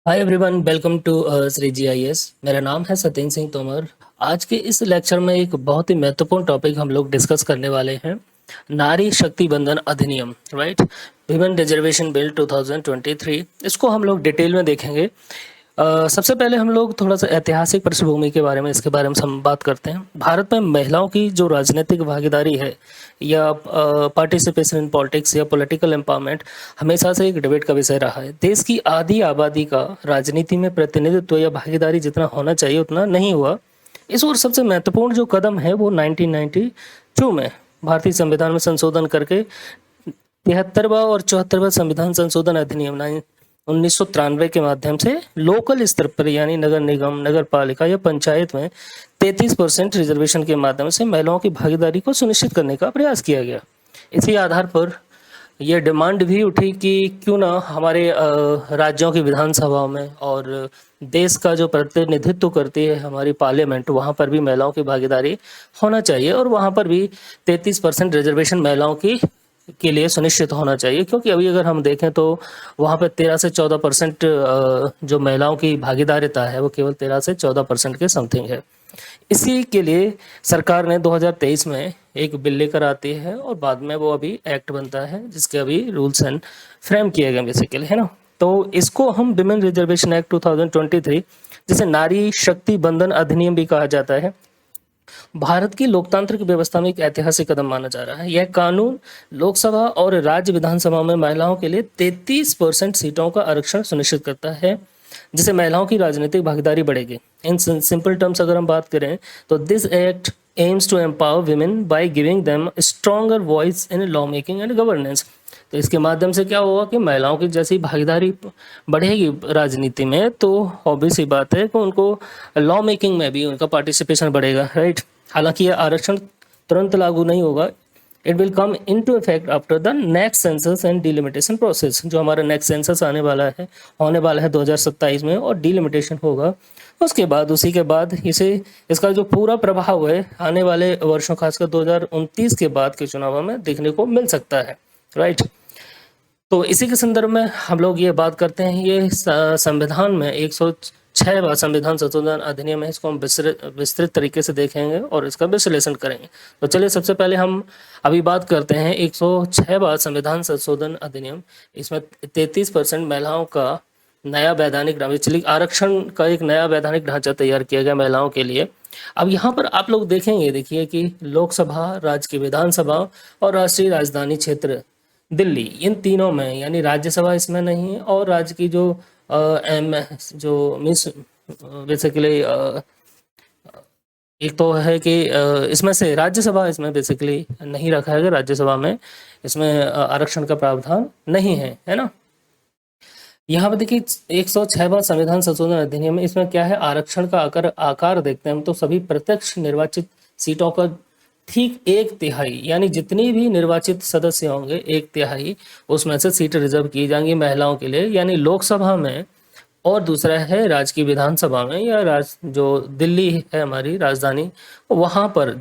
Hi everyone, welcome to Shri G I S. मेरा नाम है सत्येंद्र सिंह तोमर। आज के इस लेक्चर में एक बहुत ही महत्वपूर्ण टॉपिक हम लोग डिस्कस करने वाले हैं। नारी शक्ति बंधन अधिनियम, राइट। विमेन रिजर्वेशन बिल 2023, इसको हम लोग डिटेल में देखेंगे। सबसे पहले हम लोग थोड़ा सा ऐतिहासिक पृष्ठभूमि के बारे में, इसके बारे में हम बात करते हैं। भारत में महिलाओं की जो राजनीतिक भागीदारी है या पार्टिसिपेशन इन पॉलिटिक्स या पॉलिटिकल एम्पावरमेंट हमेशा से एक डिबेट का विषय रहा है। देश की आधी आबादी का राजनीति में प्रतिनिधित्व या भागीदारी जितना होना चाहिए उतना नहीं हुआ। इस ओर सबसे महत्वपूर्ण जो कदम है वो 1992 में भारतीय संविधान में संशोधन करके 73वां और 74वां संविधान संशोधन अधिनियम 1993 के माध्यम से लोकल स्तर पर यानी नगर निगम, नगर पालिका या पंचायत में 33% रिजर्वेशन के माध्यम से महिलाओं की भागीदारी को सुनिश्चित करने का प्रयास किया गया। इसी आधार पर यह डिमांड भी उठी कि क्यों ना हमारे राज्यों की विधानसभाओं में और देश का जो प्रतिनिधित्व करती है हमारी पार्लियामेंट, वहाँ पर भी महिलाओं की भागीदारी होना चाहिए और वहाँ पर भी 33% रिजर्वेशन महिलाओं की के लिए सुनिश्चित होना चाहिए। क्योंकि अभी अगर हम देखें तो वहाँ पर 13 से 14% जो महिलाओं की भागीदारिता है वो केवल 13 से 14% के समथिंग है। इसी के लिए सरकार ने 2023 में एक बिल लेकर आती है और बाद में वो अभी एक्ट बनता है जिसके अभी रूल्स एंड फ्रेम किए गए बेसिकली, है ना। तो इसको हम विमेन रिजर्वेशन एक्ट 2023, जिसे नारी शक्ति बंधन अधिनियम भी कहा जाता है, भारत की लोकतांत्रिक व्यवस्था में एक ऐतिहासिक कदम माना जा रहा है। यह कानून लोकसभा और राज्य विधानसभा में महिलाओं के लिए 33% सीटों का आरक्षण सुनिश्चित करता है, जिससे महिलाओं की राजनीतिक भागीदारी बढ़ेगी। इन सिंपल टर्म्स अगर हम बात करें तो this act aims to empower women by giving them stronger voice in law making and governance. तो इसके माध्यम से क्या होगा कि महिलाओं की जैसी भागीदारी बढ़ेगी राजनीति में, तो ऑब्वियस ही बात है कि उनको लॉ मेकिंग में भी उनका पार्टिसिपेशन बढ़ेगा, राइट। हालांकि यह आरक्षण तुरंत लागू नहीं होगा। It will come into effect after the next census and delimitation process. जो हमारा नेक्स्ट सेंसस होने वाला है 2027 में, और डिलिमिटेशन होगा उसके बाद, उसी के बाद इसका जो पूरा प्रभाव है आने वाले वर्षों, खासकर 2029 के बाद के चुनावों में देखने को मिल सकता है, राइट। तो इसी के संदर्भ में हम लोग ये बात करते हैं। ये संविधान में 106वां संविधान संशोधन अधिनियम है। इसको हम विस्तृत तरीके से देखेंगे और इसका विश्लेषण करेंगे। तो चलिए सबसे पहले हम अभी बात करते हैं 106वां संविधान संशोधन अधिनियम। इसमें 33% महिलाओं का नया वैधानिक ढांचा, आरक्षण का एक नया वैधानिक ढांचा तैयार किया गया महिलाओं के लिए। अब यहाँ पर आप लोग देखेंगे, देखिए कि लोकसभा, राज्य की विधानसभा और राष्ट्रीय राजधानी क्षेत्र दिल्ली, इन तीनों में, यानी राज्यसभा इसमें नहीं है और राज्य की जो एम जो मीन्स बेसिकली एक तो है कि इसमें से राज्यसभा इसमें बेसिकली नहीं रखा है। राज्यसभा में इसमें आरक्षण का प्रावधान नहीं है ना। यहाँ पर देखिए 106वां संविधान संशोधन अधिनियम में इसमें क्या है, आरक्षण का आकार देखते हैं हम तो सभी प्रत्यक्ष निर्वाचित सीटों का ठीक 1/3, यानी जितनी भी निर्वाचित सदस्य होंगे 1/3 उसमें से सीट रिजर्व की जाएंगी महिलाओं के लिए, यानी लोकसभा में। और दूसरा है राज्य की विधानसभा में या जो दिल्ली है हमारी राजधानी, वहाँ पर,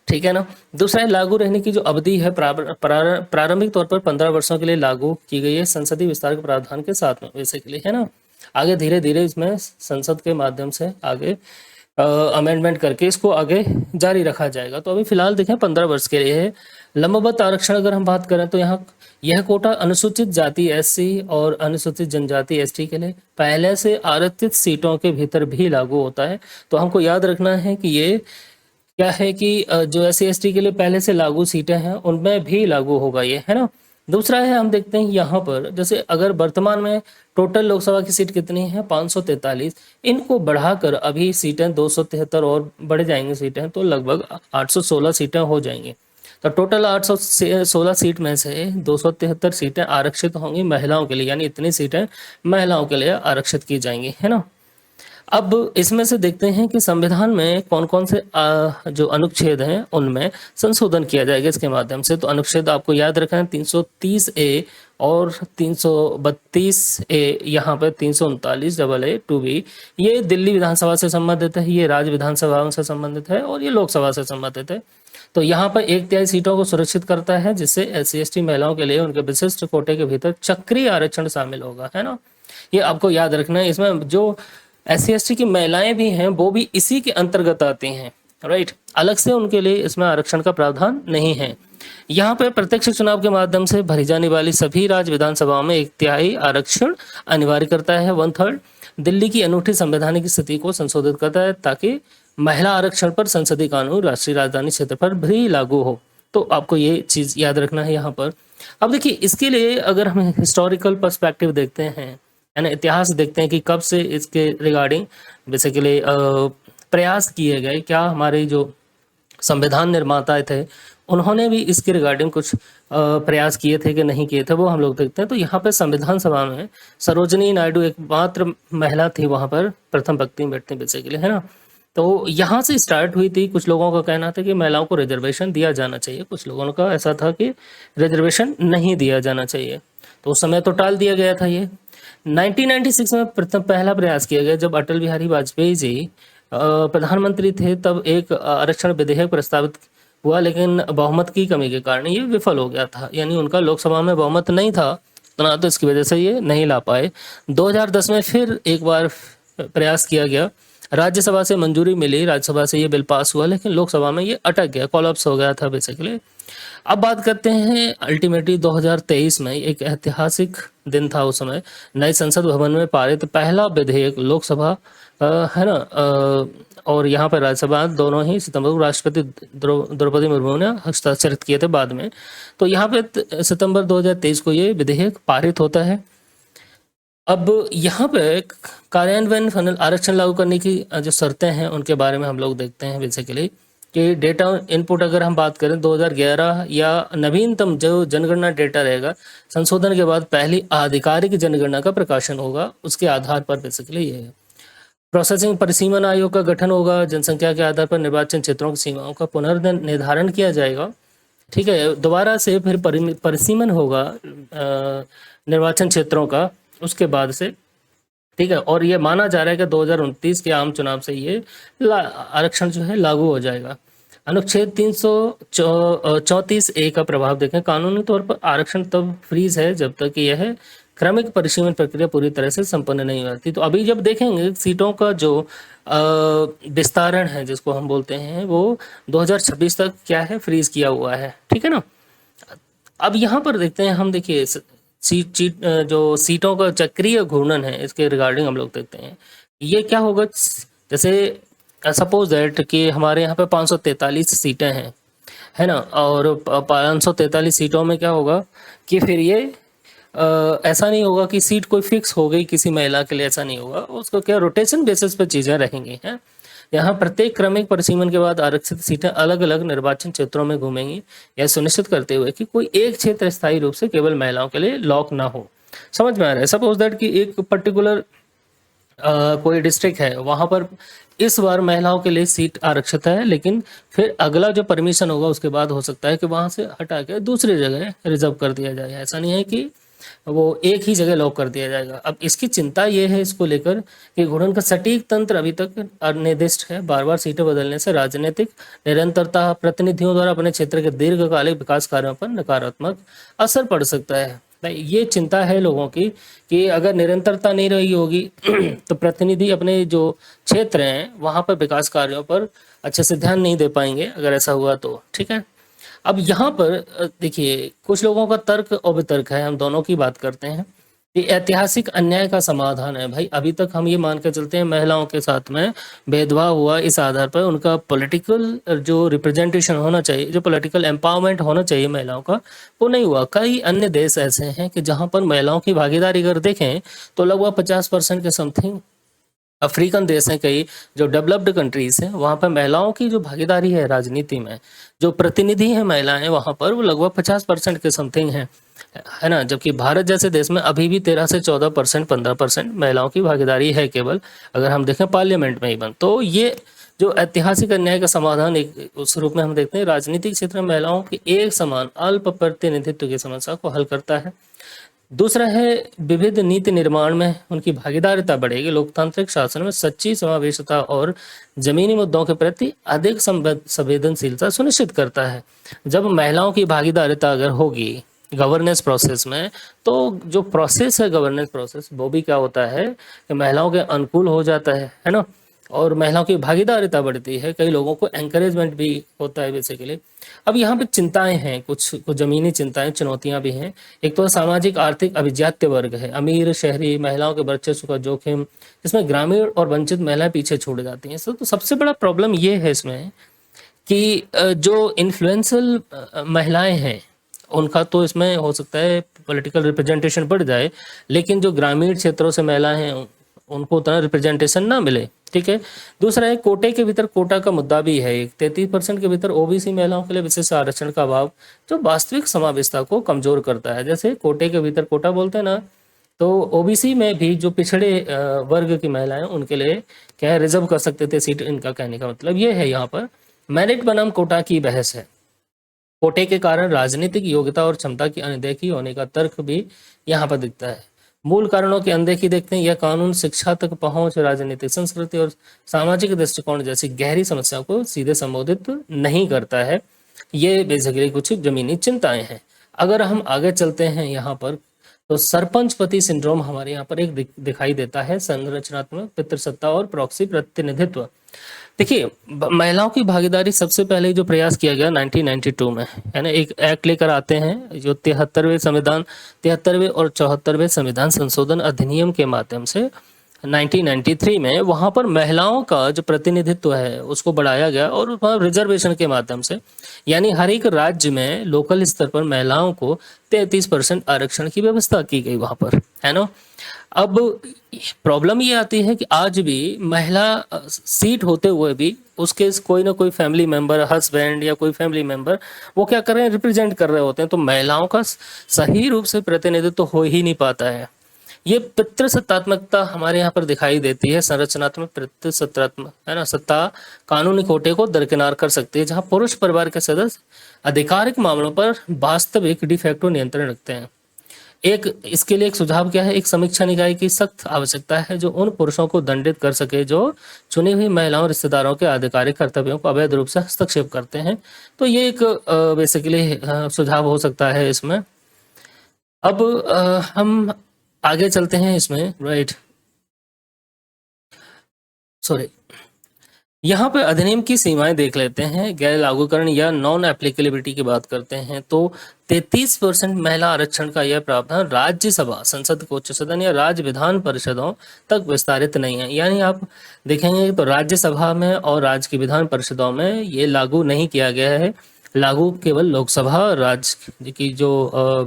ठीक है ना। दूसरा है लागू रहने की जो अवधि है, प्रारंभिक तौर पर 15 वर्षों के लिए लागू की गई है संसदीय विस्तार के प्रावधान के साथ में बेसिकली, है ना। आगे धीरे धीरे इसमें संसद के माध्यम से आगे अमेंडमेंट करके इसको आगे जारी रखा जाएगा। तो अभी फिलहाल देखें 15 वर्ष के लिए है। लंबवत आरक्षण अगर हम बात करें तो यहाँ यह कोटा अनुसूचित जाति एससी और अनुसूचित जनजाति एसटी के लिए पहले से आरक्षित सीटों के भीतर भी लागू होता है। तो हमको याद रखना है कि ये क्या है कि जो एससी एसटी के लिए पहले से लागू सीटें हैं उनमें भी लागू होगा ये, है ना। दूसरा है, हम देखते हैं यहाँ पर, जैसे अगर वर्तमान में टोटल लोकसभा की सीट कितनी है 543, इनको बढ़ाकर अभी सीटें 273 और बढ़ जाएंगी सीटें, तो लगभग 816 सीटें हो जाएंगी। तो टोटल 816 सीट में से 273 सीटें आरक्षित होंगी महिलाओं के लिए, यानी इतनी सीटें महिलाओं के लिए आरक्षित की जाएंगी, है ना। अब इसमें से देखते हैं कि संविधान में कौन कौन से जो अनुच्छेद हैं उनमें संशोधन किया जाएगा इसके माध्यम से। तो अनुच्छेद आपको याद रखना है 330A और 332A, यहाँ पर 339AA2B, ये दिल्ली विधानसभा से संबंधित है, ये राज्य विधानसभाओं से संबंधित है और ये लोकसभा से संबंधित है। तो यहाँ पर 1/3 सीटों को सुरक्षित करता है, जिससे SC ST महिलाओं के लिए उनके विशिष्ट कोटे के भीतर चक्रीय आरक्षण शामिल होगा, है ना। ये आपको याद रखना है। इसमें जो SC ST की महिलाएं भी हैं वो भी इसी के अंतर्गत आती हैं, राइट। अलग से उनके लिए इसमें आरक्षण का प्रावधान नहीं है। यहाँ पे प्रत्यक्ष चुनाव के माध्यम से भरी जाने वाली सभी राज्य विधानसभाओं में 1/3 आरक्षण अनिवार्य करता है, 1/3। दिल्ली की अनूठी संवैधानिक स्थिति को संशोधित करता है ताकि महिला आरक्षण पर संसदीय कानून राष्ट्रीय राजधानी क्षेत्र पर भी लागू हो। तो आपको ये चीज याद रखना है यहाँ पर। अब देखिए, इसके लिए अगर हम हिस्टोरिकल पर्सपेक्टिव देखते हैं, यानी इतिहास देखते हैं कि कब से इसके रिगार्डिंग बेसिकली प्रयास किए गए, क्या हमारे जो संविधान निर्माता थे उन्होंने भी इसके रिगार्डिंग कुछ प्रयास किए थे कि नहीं किए थे, वो हम लोग देखते हैं। तो यहाँ पे संविधान सभा में सरोजिनी नायडू एकमात्र महिला थी, वहाँ पर प्रथम पंक्ति में बैठती बेसिकली, है ना। तो यहाँ से स्टार्ट हुई थी। कुछ लोगों का कहना था कि महिलाओं को रिजर्वेशन दिया जाना चाहिए, कुछ लोगों का ऐसा था कि रिजर्वेशन नहीं दिया जाना चाहिए। तो उस समय तो टाल दिया गया था ये। 1996 में पहला प्रयास किया गया, जब अटल बिहारी वाजपेयी जी प्रधानमंत्री थे, तब एक आरक्षण विधेयक प्रस्तावित हुआ, लेकिन बहुमत की कमी के कारण ये विफल हो गया था। यानी उनका लोकसभा में बहुमत नहीं था ना, तो इसकी वजह से ये नहीं ला पाए। 2010 में फिर एक बार प्रयास किया गया, राज्यसभा से मंजूरी मिली, राज्यसभा से ये बिल पास हुआ, लेकिन लोकसभा में ये अटक गया, कोलैप्स हो गया था बेसिकली। अब बात करते हैं अल्टीमेटली 2023 में, एक ऐतिहासिक दिन था उस समय। नए संसद भवन में पारित पहला विधेयक लोकसभा है ना, और यहाँ पर राज्यसभा दोनों ही सितंबर को राष्ट्रपति द्रौपदी मुर्मू ने हस्ताक्षरित किए थे बाद में। तो यहाँ पे सितंबर 2023 को ये विधेयक पारित होता है। अब यहाँ पे कार्यान्वयन फाइनल आरक्षण लागू करने की जो शर्तें हैं उनके बारे में हम लोग देखते हैं बेसिकली कि डेटा इनपुट अगर हम बात करें 2011 या नवीनतम जो जनगणना डेटा रहेगा, संशोधन के बाद पहली आधिकारिक जनगणना का प्रकाशन होगा, उसके आधार पर बेसिकली ये है। प्रोसेसिंग परिसीमन आयोग का गठन होगा, जनसंख्या के आधार पर निर्वाचन क्षेत्रों की सीमाओं का पुनर्निर्धारण किया जाएगा, ठीक है। दोबारा से फिर परिसीमन होगा निर्वाचन क्षेत्रों का उसके बाद से, ठीक है। और ये माना जा रहा है कि 2029 के आम चुनाव से ये आरक्षण जो है लागू हो जाएगा। अनुच्छेद 334A का प्रभाव देखें, कानूनी तौर पर आरक्षण तब फ्रीज है जब तक यह क्रमिक परिसीमन प्रक्रिया पूरी तरह से संपन्न नहीं होती। तो अभी जब देखेंगे सीटों का जो विस्तारण है जिसको हम बोलते हैं, वो 2026 तक क्या है, फ्रीज किया हुआ है, ठीक है ना। अब यहाँ पर देखते हैं हम, देखिए जो सीटों का चक्रीय घूर्णन है इसके रिगार्डिंग हम लोग देखते हैं। ये क्या होगा, जैसे सपोज दैट कि हमारे यहाँ पे 543 सीटें हैं, है ना, और 543 सीटों में क्या होगा कि फिर ये ऐसा नहीं होगा कि सीट कोई फिक्स हो गई किसी महिला के लिए, ऐसा नहीं होगा। उसको क्या रोटेशन बेसिस पे चीज़ें रहेंगी, हैं। यहाँ प्रत्येक क्रमिक परिसीमन के बाद आरक्षित सीटें अलग अलग निर्वाचन क्षेत्रों में घूमेंगी, यह सुनिश्चित करते हुए कि कोई एक क्षेत्र स्थायी रूप से केवल महिलाओं के लिए लॉक ना हो। समझ में आ रहा है। सपोज दैट कि एक पर्टिकुलर कोई डिस्ट्रिक्ट है, वहाँ पर इस बार महिलाओं के लिए सीट आरक्षित है, लेकिन फिर अगला जो परमिशन होगा उसके बाद हो सकता है कि वहाँ से हटा के दूसरी जगह रिजर्व कर दिया जाए। ऐसा नहीं है कि वो एक ही जगह लॉक कर दिया जाएगा। अब इसकी चिंता ये है इसको लेकर कि घूर्णन का सटीक तंत्र अभी तक अनिर्दिष्ट है। बार बार सीटें बदलने से राजनीतिक निरंतरता, प्रतिनिधियों द्वारा अपने क्षेत्र के दीर्घकालिक विकास कार्यों पर नकारात्मक असर पड़ सकता है। ये चिंता है लोगों की कि अगर निरंतरता नहीं रही होगी तो प्रतिनिधि अपने जो क्षेत्र हैं वहाँ पर विकास कार्यों पर अच्छे से ध्यान नहीं दे पाएंगे अगर ऐसा हुआ तो, ठीक है। अब यहाँ पर देखिए, कुछ लोगों का तर्क और वितर्क है, हम दोनों की बात करते हैं। ये ऐतिहासिक अन्याय का समाधान है। भाई अभी तक हम ये मान कर चलते हैं महिलाओं के साथ में भेदभाव हुआ, इस आधार पर उनका पॉलिटिकल जो रिप्रेजेंटेशन होना चाहिए, जो पॉलिटिकल एम्पावरमेंट होना चाहिए महिलाओं का, वो नहीं हुआ। कई अन्य देश ऐसे हैं कि जहाँ पर महिलाओं की भागीदारी अगर देखें तो लगभग 50% के समथिंग अफ्रीकन देश हैं, कई जो डेवलप्ड कंट्रीज हैं, वहाँ पर महिलाओं की जो भागीदारी है राजनीति में, जो प्रतिनिधि हैं महिलाएं वहाँ पर, वो लगभग 50% के समथिंग हैं, है ना। जबकि भारत जैसे देश में अभी भी 13 से 14%, 15% महिलाओं की भागीदारी है केवल, अगर हम देखें पार्लियामेंट में ही बन। तो ये जो ऐतिहासिक अन्याय का समाधान एक उस रूप में हम देखते हैं, राजनीतिक क्षेत्र में महिलाओं के एक समान अल्प प्रतिनिधित्व की समस्या को हल करता है। दूसरा है विविध नीति निर्माण में उनकी भागीदारिता बढ़ेगी, लोकतांत्रिक शासन में सच्ची समावेशिता और जमीनी मुद्दों के प्रति अधिक संवेदनशीलता सुनिश्चित करता है। जब महिलाओं की भागीदारिता अगर होगी गवर्नेंस प्रोसेस में। तो जो प्रोसेस है गवर्नेंस प्रोसेस, वो भी क्या होता है कि महिलाओं के अनुकूल हो जाता है ना, और महिलाओं की भागीदारिता बढ़ती है, कई लोगों को एंकरेजमेंट भी होता है बेसिकली। अब यहाँ पे चिंताएं हैं, कुछ कुछ जमीनी चिंताएं, चुनौतियां भी हैं। एक तो सामाजिक आर्थिक अभिजात्य वर्ग है, अमीर शहरी महिलाओं के वर्चस्व का जोखिम, इसमें ग्रामीण और वंचित महिलाएं पीछे छोड़ जाती हैं। तो सबसे बड़ा प्रॉब्लम ये है इसमें कि जो इन्फ्लुएंशियल महिलाएं हैं उनका तो इसमें हो सकता है पॉलिटिकल रिप्रेजेंटेशन बढ़ जाए, लेकिन जो ग्रामीण क्षेत्रों से महिलाएं हैं उनको उतना रिप्रेजेंटेशन ना मिले। ठीक है। दूसरा है कोटे के भीतर, कोटा का मुद्दा भी है, एक 33% के भीतर ओबीसी महिलाओं के लिए विशेष आरक्षण का अभाव जो वास्तविक समावेशिता को कमजोर करता है। जैसे कोटे के भीतर कोटा बोलते हैं ना, तो ओबीसी में भी जो पिछड़े वर्ग की महिलाएं उनके लिए क्या है, रिजर्व कर सकते थे सीट, इनका कहने का मतलब ये है। यहाँ पर मेरिट बनाम कोटा की बहस है। कोटे के कारण राजनीतिक योग्यता और क्षमता की अनदेखी होने का तर्क भी यहाँ पर दिखता है। मूल कारणों की अनदेखी देखते हैं, यह कानून शिक्षा तक पहुंच, राजनीतिक संस्कृति और सामाजिक दृष्टिकोण जैसी गहरी समस्याओं को सीधे संबोधित नहीं करता है। ये बेसिकली कुछ जमीनी चिंताएं हैं। अगर हम आगे चलते हैं यहाँ पर, तो सरपंचपति सिंड्रोम हमारे यहाँ पर एक दिखाई देता है, संरचनात्मक पितृसत्ता और प्रॉक्सी प्रतिनिधित्व। देखिए, महिलाओं की भागीदारी सबसे पहले जो प्रयास किया गया 1992 में, है ना, एक एक्ट लेकर आते हैं जो 73वें और 74वें संविधान संशोधन अधिनियम के माध्यम से 1993 में वहां पर महिलाओं का जो प्रतिनिधित्व है उसको बढ़ाया गया, और वहाँ रिजर्वेशन के माध्यम से, यानी हर एक राज्य में लोकल स्तर पर महिलाओं को 33% आरक्षण की व्यवस्था की गई वहां पर, है ना। अब प्रॉब्लम ये आती है कि आज भी महिला सीट होते हुए भी उसके कोई ना कोई फैमिली मेंबर, हस्बैंड या कोई फैमिली मेंबर, वो क्या कर रहे हैं, रिप्रेजेंट कर रहे होते हैं, तो महिलाओं का सही रूप से प्रतिनिधित्व तो हो ही नहीं पाता है। ये पितृसत्तात्मकता हमारे यहाँ पर दिखाई देती है, संरचनात्मक पितृसत्तात्मक, है ना, सत्ता कानूनी कोटे को दरकिनार कर सकती है, जहाँ पुरुष परिवार के सदस्य आधिकारिक मामलों पर वास्तविक डिफैक्टो नियंत्रण रखते हैं। एक इसके लिए एक सुझाव क्या है, एक समीक्षा निकाय की सख्त आवश्यकता है जो उन पुरुषों को दंडित कर सके जो चुनी हुई महिलाओं रिश्तेदारों के आधिकारिक कर्तव्यों को अवैध रूप से हस्तक्षेप करते हैं। तो ये एक बेसिकली सुझाव हो सकता है इसमें। अब हम आगे चलते हैं इसमें, राइट, सॉरी, यहाँ पे अधिनियम की सीमाएं देख लेते हैं। गैर लागूकरण या नॉन एप्लीकेबिलिटी की बात करते हैं तो 33% महिला आरक्षण का यह प्रावधान राज्यसभा, संसद के उच्च सदन या राज्य विधान परिषदों तक विस्तारित नहीं है। यानी आप देखेंगे तो राज्यसभा में और राज्य की विधान परिषदों में ये लागू नहीं किया गया है। लागू केवल लोकसभा, राज्य की जो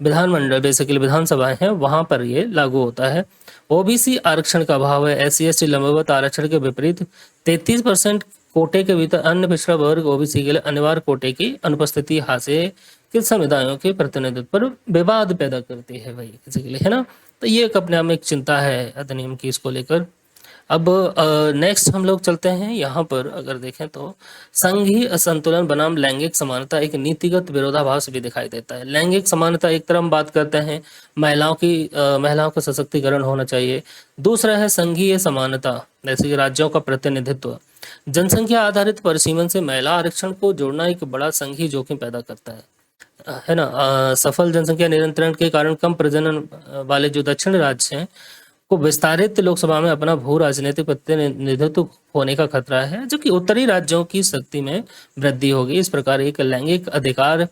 विधानमंडल बेसिकली विधानसभाएं हैं वहां पर ये लागू होता है। ओबीसी आरक्षण का अभाव है। SC/ST लंबवत आरक्षण के विपरीत 33% कोटे के भीतर अन्य पिछड़ा वर्ग ओबीसी के लिए अनिवार्य कोटे की अनुपस्थिति हासिल के समुदायों के प्रतिनिधित्व पर विवाद पैदा करती है भाई बेसिकली, है ना। तो ये एक अपने आप में एक चिंता है अधिनियम की, इसको लेकर। अब नेक्स्ट हम लोग चलते हैं यहाँ पर, अगर देखें तो संघीय असंतुलन बनाम लैंगिक समानता, एक नीतिगत विरोधाभास भी दिखाई देता है। लैंगिक समानता एक तरफ हम बात करते हैं, महिलाओं का सशक्तिकरण होना चाहिए। दूसरा है संघीय समानता, जैसे कि राज्यों का प्रतिनिधित्व। जनसंख्या आधारित परिसीमन से महिला आरक्षण को जोड़ना एक बड़ा संघीय जोखिम पैदा करता है ना। सफल जनसंख्या नियंत्रण के कारण कम प्रजनन वाले जो दक्षिण राज्य हैं को विस्तारित लोकसभा में अपना भू राजनीतिक प्रतिनिधित्व होने का खतरा है, जो कि उत्तरी राज्यों की शक्ति में वृद्धि होगी। इस प्रकार एक लैंगिक अधिकार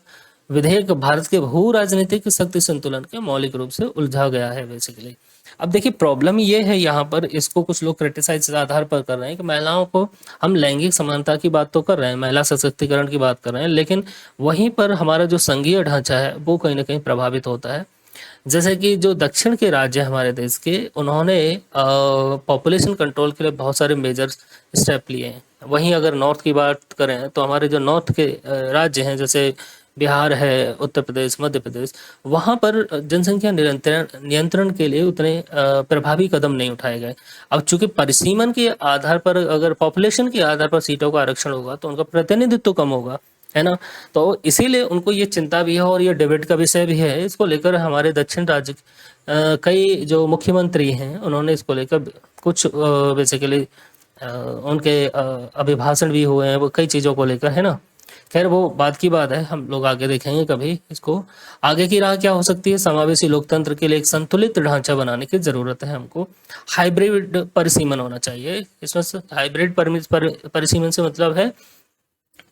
विधेयक भारत के भू राजनीतिक शक्ति संतुलन के मौलिक रूप से उलझा गया है बेसिकली। अब देखिए प्रॉब्लम ये है यहाँ पर, इसको कुछ लोग क्रिटिसाइज आधार पर कर रहे हैं कि महिलाओं को, हम लैंगिक समानता की बात तो कर रहे हैं, महिला सशक्तिकरण की बात कर रहे हैं, लेकिन वहीं पर हमारा जो संघीय ढांचा है वो कहीं ना कहीं प्रभावित होता है। जैसे कि जो दक्षिण के राज्य हमारे देश के, उन्होंने पॉपुलेशन कंट्रोल के लिए बहुत सारे मेजर स्टेप लिए हैं। वहीं अगर नॉर्थ की बात करें तो हमारे जो नॉर्थ के राज्य हैं, जैसे बिहार है, उत्तर प्रदेश, मध्य प्रदेश, वहाँ पर जनसंख्या नियंत्रण के लिए उतने प्रभावी कदम नहीं उठाए गए। अब चूंकि परिसीमन के आधार पर, अगर पॉपुलेशन के आधार पर सीटों का आरक्षण होगा तो उनका प्रतिनिधित्व कम होगा, है ना। तो इसीलिए उनको ये चिंता भी है और ये डिबेट का विषय भी है। इसको लेकर हमारे दक्षिण राज्य कई जो मुख्यमंत्री हैं उन्होंने इसको लेकर कुछ बेसिकली उनके अभिभाषण भी हुए हैं, वो कई चीज़ों को लेकर, है ना। खैर वो बात की बात है, हम लोग आगे देखेंगे कभी इसको। आगे की राह क्या हो सकती है? समावेशी लोकतंत्र के लिए एक संतुलित ढांचा बनाने की जरूरत है हमको। हाइब्रिड परिसीमन होना चाहिए इसमें। हाइब्रिड परिसीमन से मतलब है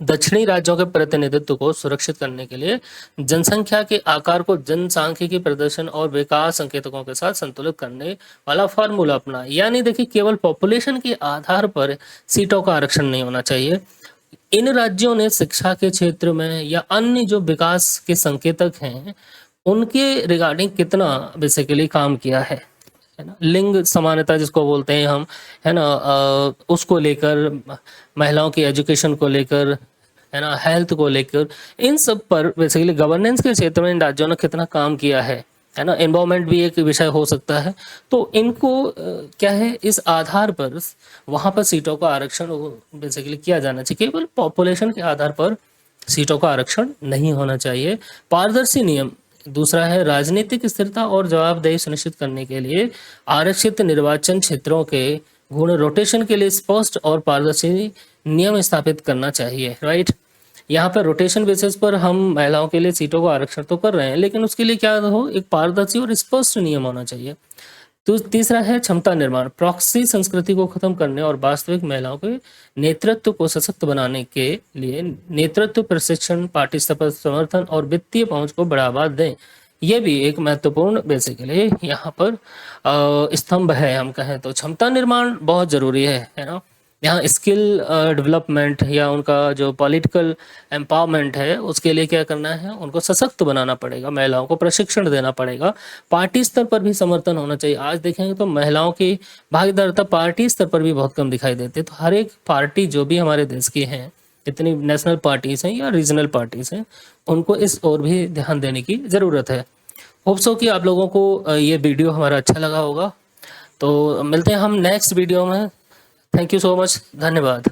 दक्षिणी राज्यों के प्रतिनिधित्व को सुरक्षित करने के लिए जनसंख्या के आकार को जनसांख्यिकी प्रदर्शन और विकास संकेतकों के साथ संतुलित करने वाला फार्मूला अपना। यानी देखिए, केवल पॉपुलेशन के आधार पर सीटों का आरक्षण नहीं होना चाहिए। इन राज्यों ने शिक्षा के क्षेत्र में या अन्य जो विकास के संकेतक हैं उनके रिगार्डिंग कितना बेसिकली काम किया है ना। लिंग समानता जिसको बोलते हैं हम, है ना, उसको लेकर, महिलाओं की एजुकेशन को लेकर, है ना, हेल्थ को लेकर, इन सब पर बेसिकली गवर्नेंस के क्षेत्र में इन राज्यों ने कितना काम किया है ना। एनवायरमेंट भी एक विषय हो सकता है। तो इनको क्या है, इस आधार पर वहां पर सीटों का आरक्षण बेसिकली किया जाना चाहिए। केवल पॉपुलेशन के आधार पर सीटों का आरक्षण नहीं होना चाहिए। पारदर्शी नियम दूसरा है। राजनीतिक स्थिरता और जवाबदेही सुनिश्चित करने के लिए आरक्षित निर्वाचन क्षेत्रों के गुण रोटेशन के लिए स्पष्ट और पारदर्शी नियम स्थापित करना चाहिए, राइट। यहाँ पर रोटेशन बेसिस पर हम महिलाओं के लिए सीटों को आरक्षण तो कर रहे हैं, लेकिन उसके लिए क्या हो, एक पारदर्शी और स्पष्ट नियम होना चाहिए। तो तीसरा है क्षमता निर्माण। प्रॉक्सी संस्कृति को खत्म करने और वास्तविक महिलाओं के नेतृत्व को सशक्त बनाने के लिए नेतृत्व प्रशिक्षण, पार्टी स्तर पर समर्थन और वित्तीय पहुंच को बढ़ावा दें। ये भी एक महत्वपूर्ण बेसिकली यहाँ पर स्तंभ है। हम कहें तो क्षमता निर्माण बहुत जरूरी है ना। यहाँ स्किल डेवलपमेंट या उनका जो पॉलिटिकल एम्पावरमेंट है उसके लिए क्या करना है, उनको सशक्त बनाना पड़ेगा, महिलाओं को प्रशिक्षण देना पड़ेगा। पार्टी स्तर पर भी समर्थन होना चाहिए। आज देखेंगे तो महिलाओं की भागीदारिता पार्टी स्तर पर भी बहुत कम दिखाई देती है। तो हर एक पार्टी जो भी हमारे देश की हैं, इतनी नेशनल पार्टीज हैं या रीजनल पार्टीज हैं, उनको इस ओर भी ध्यान देने की ज़रूरत है। होप सो कि आप लोगों को ये वीडियो हमारा अच्छा लगा होगा। तो मिलते हैं हम नेक्स्ट वीडियो में। थैंक यू सो मच, धन्यवाद।